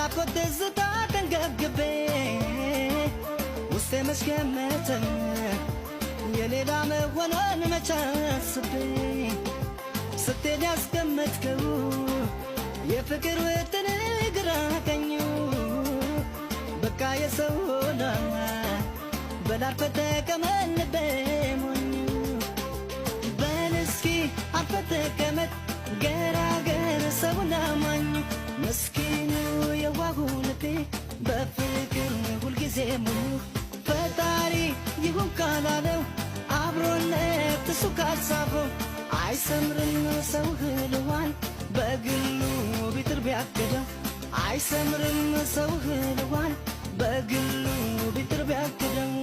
በናፍቆት ትዝታ ተንገብግቤ ውስጤ መስገመተ የሌላ መሆኗን መች አስቤ ስትሄድ ያስቀመጥከው የፍቅር ውጥን ግራ ቀኙ በቃ የሰው ሆና በላርፈ ተቀመጥ ሞኙ በል እስኪ አርፈ ተቀመጥ ገራገር ሰውና ማኙ መስኪኑ የዋሁ ልቤ በፍቅር ሁልጊዜ ሙሉ ፈጣሪ ይሁን ካላለው አብሮነት እሱ ካሳበው አይሰምርም ሰው ህልዋን በግሉ ቢጥር ቢያግደው አይሰምርም ሰው ህልዋን በግሉ ቢጥር ቢያግደው